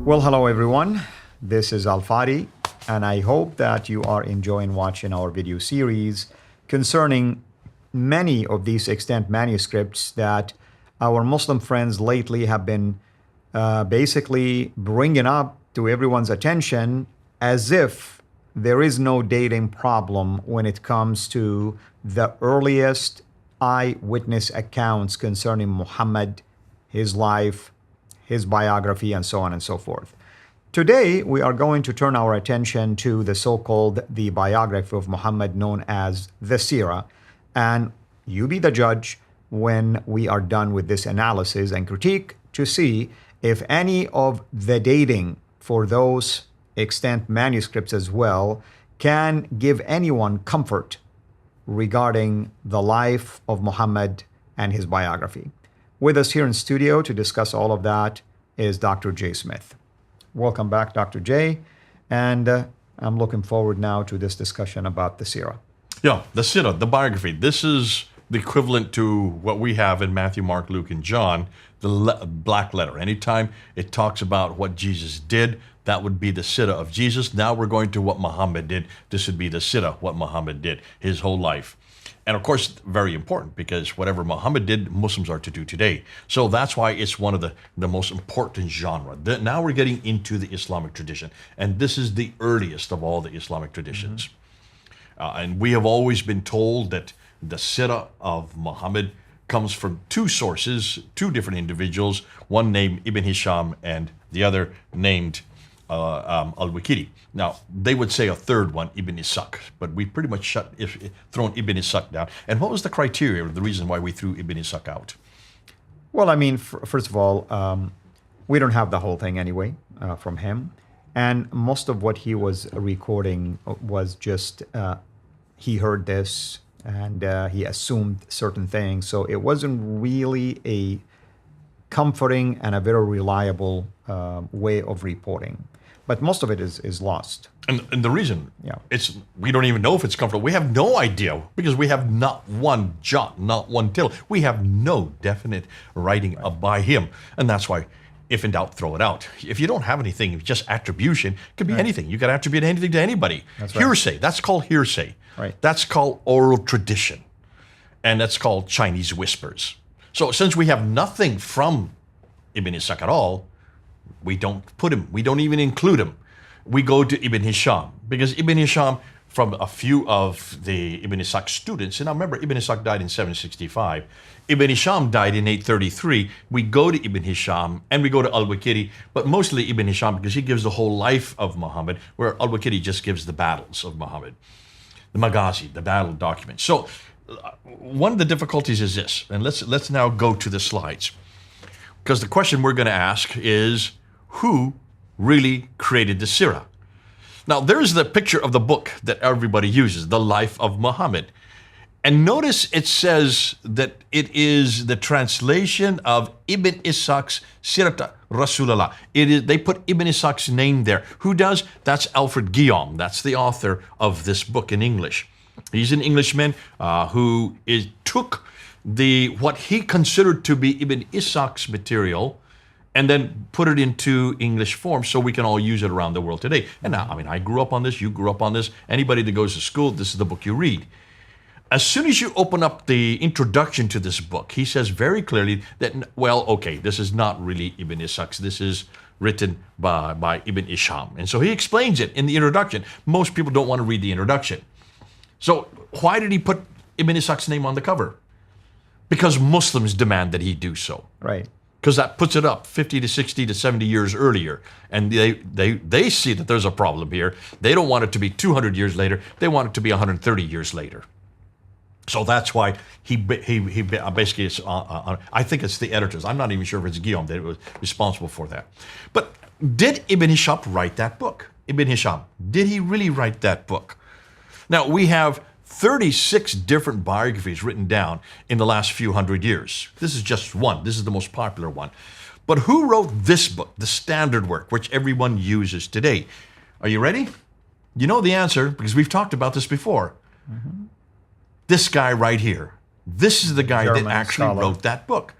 Well, hello everyone. This is Al Fadi, and I hope that you are enjoying watching our video series concerning many of these extant manuscripts that our Muslim friends lately have been basically bringing up to everyone's attention as if there is no dating problem when it comes to the earliest eyewitness accounts concerning Muhammad, his life, his biography, and so on and so forth. Today, we are going to turn our attention to the so-called the biography of Muhammad known as the Sirah. And you be the judge when we are done with this analysis and critique to see if any of the dating for those extant manuscripts as well can give anyone comfort regarding the life of Muhammad and his biography. With us here in studio to discuss all of that is Dr. Jay Smith. Welcome back, Dr. Jay. And I'm looking forward now to this discussion about the Sirah. Yeah, the Sirah, the biography. This is the equivalent to what we have in Matthew, Mark, Luke, and John, the black letter. Anytime it talks about what Jesus did, that would be the Sirah of Jesus. Now we're going to what Muhammad did. This would be the Sirah, what Muhammad did, his whole life. And of course, very important because whatever Muhammad did, Muslims are to do today. So that's why it's one of the most important genre. Now we're getting into the Islamic tradition. And this is the earliest of all the Islamic traditions. And we have always been told that the Sirah of Muhammad comes from two sources, two different individuals, one named Ibn Hisham and the other named Al-Waqidi. Now, they would say a third one, Ibn Ishaq, but we pretty much thrown Ibn Ishaq down. And what was the criteria, or the reason why we threw Ibn Ishaq out? Well, I mean, first of all, we don't have the whole thing anyway from him. And most of what he was recording was just, he heard this and he assumed certain things. So it wasn't really a comforting and a very reliable way of reporting. But most of it is lost. And the reason, we don't even know if it's comfortable. We have no idea because we have not one jot, not one tittle. We have no definite writing by him. And that's why, if in doubt, throw it out. If you don't have anything, just attribution, it could be anything. You can attribute anything to anybody. That's right. Hearsay, that's called hearsay. Right. That's called oral tradition. And that's called Chinese whispers. So since we have nothing from Ibn Ishaq at all, we don't put him. We don't even include him. We go to Ibn Hisham because Ibn Hisham, from a few of the Ibn Ishaq students, and now remember, Ibn Ishaq died in 765. Ibn Hisham died in 833. We go to Ibn Hisham and we go to Al-Waqidi, but mostly Ibn Hisham because he gives the whole life of Muhammad, where Al-Waqidi just gives the battles of Muhammad, the Maghazi, the battle documents. So one of the difficulties is this, and let's now go to the slides. Because the question we're going to ask is, who really created the Sirah? Now, there's the picture of the book that everybody uses, The Life of Muhammad. And notice it says that it is the translation of Ibn Ishaq's Sirat Rasulullah. They put Ibn Ishaq's name there. Who does? That's Alfred Guillaume. That's the author of this book in English. He's an Englishman who took what he considered to be Ibn Ishaq's material and then put it into English form so we can all use it around the world today. And now, I mean, I grew up on this, you grew up on this. Anybody that goes to school, this is the book you read. As soon as you open up the introduction to this book, he says very clearly that, well, okay, this is not really Ibn Ishaq's. This is written by Ibn Hisham. And so he explains it in the introduction. Most people don't want to read the introduction. So why did he put Ibn Ishaq's name on the cover? Because Muslims demand that he do so. Right. Because that puts it up 50 to 60 to 70 years earlier. And they see that there's a problem here. They don't want it to be 200 years later. They want it to be 130 years later. So that's why he basically is, I think it's the editors. I'm not even sure if it's Guillaume that was responsible for that. But did Ibn Hisham write that book? Ibn Hisham, did he really write that book? Now, we have 36 different biographies written down in the last few hundred years. This is just one. This is the most popular one. But who wrote this book, the standard work, which everyone uses today? Are you ready? You know the answer because we've talked about this before. Mm-hmm. This guy right here. This is the guy that actually wrote that book.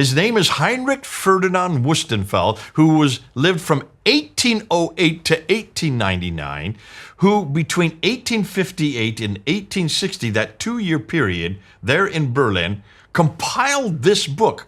His name is Heinrich Ferdinand Wustenfeld, who lived from 1808 to 1899, who between 1858 and 1860, that 2-year period there in Berlin, compiled this book,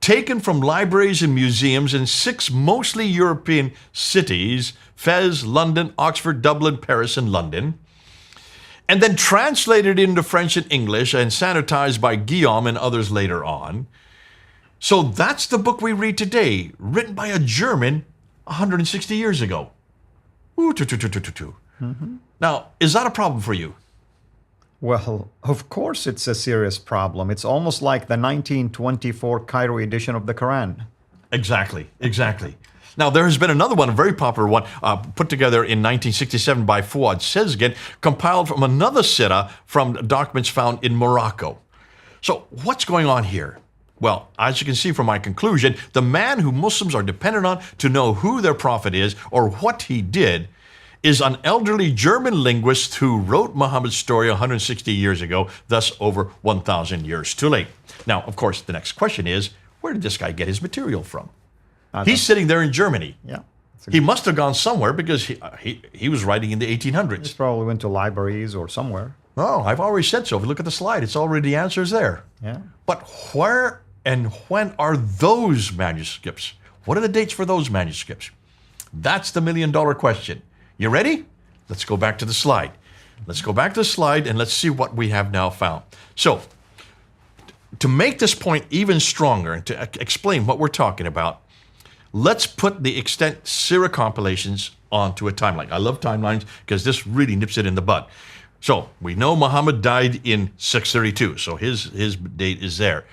taken from libraries and museums in 6 mostly European cities: Fez, London, Oxford, Dublin, Paris, and London, and then translated into French and English and sanitized by Guillaume and others later on. So that's the book we read today, written by a German 160 years ago. Now, is that a problem for you? Well, of course it's a serious problem. It's almost like the 1924 Cairo edition of the Quran. Exactly. Now, there has been another one, a very popular one, put together in 1967 by Fuad Sezgin, compiled from another sitta from documents found in Morocco. So what's going on here? Well, as you can see from my conclusion, the man who Muslims are dependent on to know who their prophet is or what he did is an elderly German linguist who wrote Muhammad's story 160 years ago, thus over 1,000 years too late. Now, of course, the next question is, where did this guy get his material from? He's sitting there in Germany. Yeah. He must have gone somewhere because he was writing in the 1800s. He probably went to libraries or somewhere. Oh, I've already said so. If you look at the slide, it's already the answers there. Yeah. But where and when are those manuscripts? What are the dates for those manuscripts? That's the million-dollar question. You ready? Let's go back to the slide. Let's go back to the slide and let's see what we have now found. So, to make this point even stronger and to explain what we're talking about, let's put the extant Sirah compilations onto a timeline. I love timelines because this really nips it in the bud. So, we know Muhammad died in 632, so his date is there.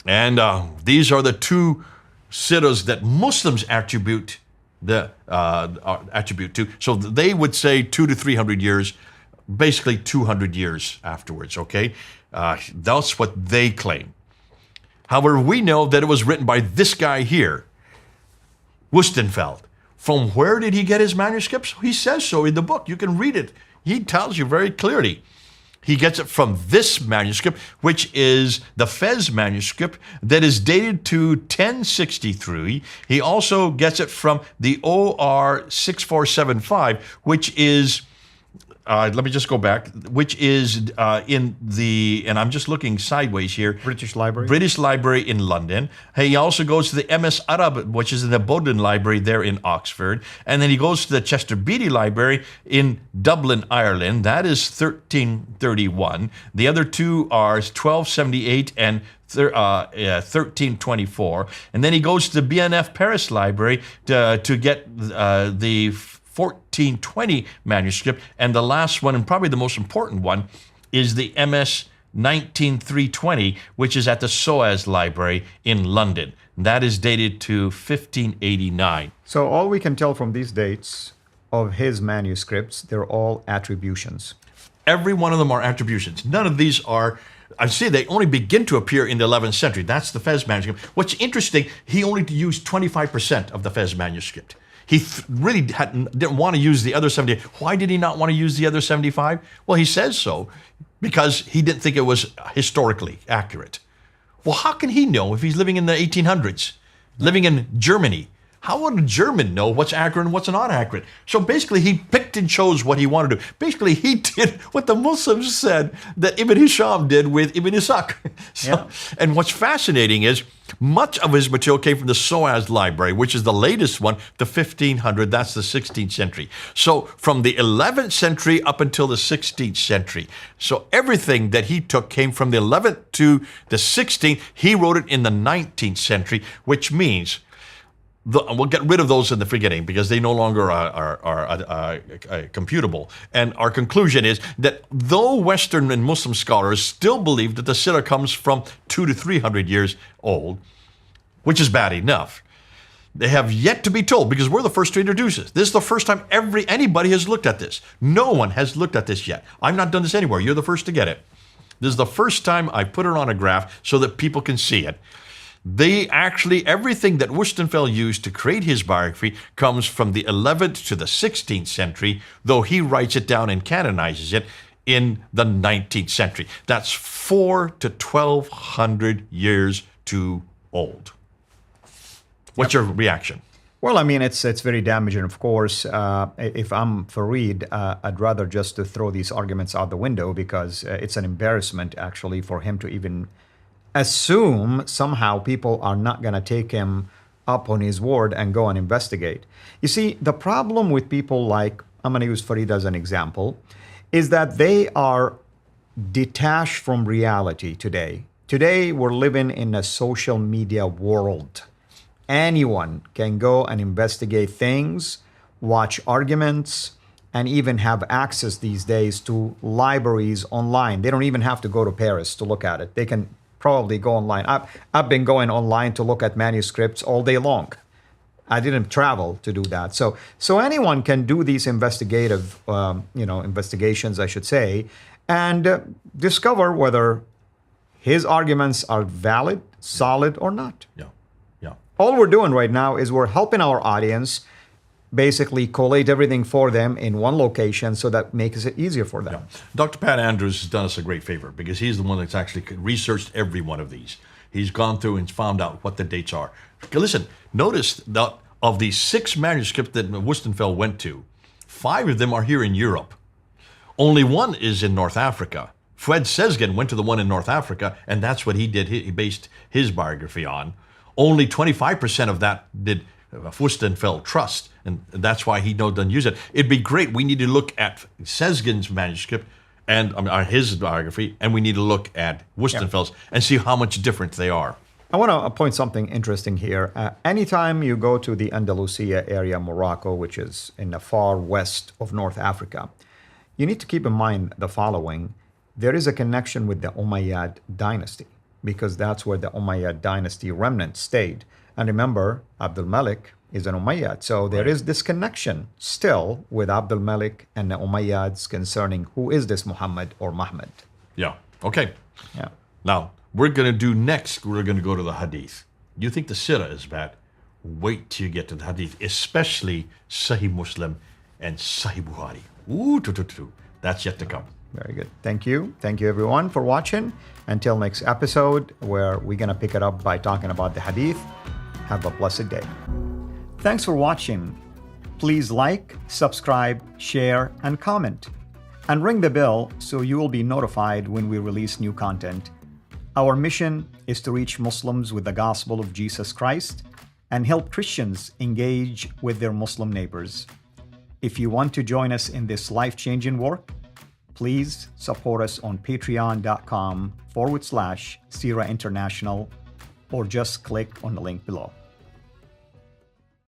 And these are the 2 sirahs that Muslims attribute to. So they would say 200 to 300 years, basically 200 years afterwards, okay? That's what they claim. However, we know that it was written by this guy here, Wustenfeld. From where did he get his manuscripts? He says so in the book. You can read it. He tells you very clearly. He gets it from this manuscript, which is the Fez manuscript that is dated to 1063. He also gets it from the OR 6475, which is, let me just go back, which is in the, and I'm just looking sideways here. British Library. British Library in London. He also goes to the MS Arab, which is in the Bodleian Library there in Oxford. And then he goes to the Chester Beatty Library in Dublin, Ireland. That is 1331. The other 2 are 1278 and 1324. And then he goes to the BNF Paris Library to get the 1420 manuscript, and the last one, and probably the most important one, is the MS 19320, which is at the SOAS Library in London. That is dated to 1589. So all we can tell from these dates of his manuscripts, they're all attributions. Every one of them are attributions. None of these are, I say they only begin to appear in the 11th century. That's the Fez manuscript. What's interesting, he only used 25% of the Fez manuscript. He really didn't want to use the other 70. Why did he not want to use the other 75? Well, he says so because he didn't think it was historically accurate. Well, how can he know if he's living in the 1800s, living in Germany? How would a German know what's accurate and what's not accurate? So basically, he picked and chose what he wanted to do. Basically, he did what the Muslims said that Ibn Hisham did with Ibn Ishaq. And what's fascinating is much of his material came from the SOAS Library, which is the latest one, the 1500. That's the 16th century. So from the 11th century up until the 16th century. So everything that he took came from the 11th to the 16th. He wrote it in the 19th century, which means we'll get rid of those in the beginning because they no longer are computable. And our conclusion is that though Western and Muslim scholars still believe that the Sirah comes from 200 to 300 years old, which is bad enough, they have yet to be told, because we're the first to introduce this. This is the first time anybody has looked at this. No one has looked at this yet. I've not done this anywhere. You're the first to get it. This is the first time I put it on a graph so that people can see it. Everything that Wustenfeld used to create his biography comes from the 11th to the 16th century, though he writes it down and canonizes it in the 19th century. That's 400 to 1200 years too old. What's your reaction? Well, I mean, it's very damaging, of course. If I'm Fareed, I'd rather just to throw these arguments out the window because it's an embarrassment, actually, for him to even assume somehow people are not going to take him up on his word and go and investigate. You see, the problem with people like, I'm going to use Fareed as an example, is that they are detached from reality today. Today, we're living in a social media world. Anyone can go and investigate things, watch arguments, and even have access these days to libraries online. They don't even have to go to Paris to look at it. They can probably go online. I've been going online to look at manuscripts all day long. I didn't travel to do that. So anyone can do these investigative, investigations, I should say, and discover whether his arguments are valid, solid, or not. Yeah, yeah. All we're doing right now is we're helping our audience basically collate everything for them in one location so that makes it easier for them. Yeah. Dr. Pat Andrews has done us a great favor because he's the one that's actually researched every one of these. He's gone through and found out what the dates are. Listen, notice that of the 6 manuscripts that Woestenfeld went to, 5 of them are here in Europe. Only 1 is in North Africa. Fred Sezgin went to the one in North Africa, and that's what he did. He based his biography on. Only 25% of that did Woestenfeld trust, and that's why he doesn't use it. It'd be great. We need to look at Sezgin's manuscript and his biography, and we need to look at Woestenfeld's and see how much different they are. I want to point something interesting here. Anytime you go to the Andalusia area, Morocco, which is in the far west of North Africa, you need to keep in mind the following. There is a connection with the Umayyad dynasty because that's where the Umayyad dynasty remnant stayed. And remember, Abdul Malik is an Umayyad. So there is this connection still with Abdul Malik and the Umayyads concerning who is this Muhammad or Mahmud. Yeah. Okay. Yeah. Now, we're going to do next, we're going to go to the Hadith. You think the Sirah is bad? Wait till you get to the Hadith, especially Sahih Muslim and Sahih Bukhari. That's yet to come. Very good. Thank you. Thank you, everyone, for watching. Until next episode, where we're going to pick it up by talking about the Hadith. Have a blessed day. Thanks for watching. Please like, subscribe, share, and comment. And ring the bell so you will be notified when we release new content. Our mission is to reach Muslims with the gospel of Jesus Christ and help Christians engage with their Muslim neighbors. If you want to join us in this life-changing work, please support us on patreon.com/Sira International or just click on the link below.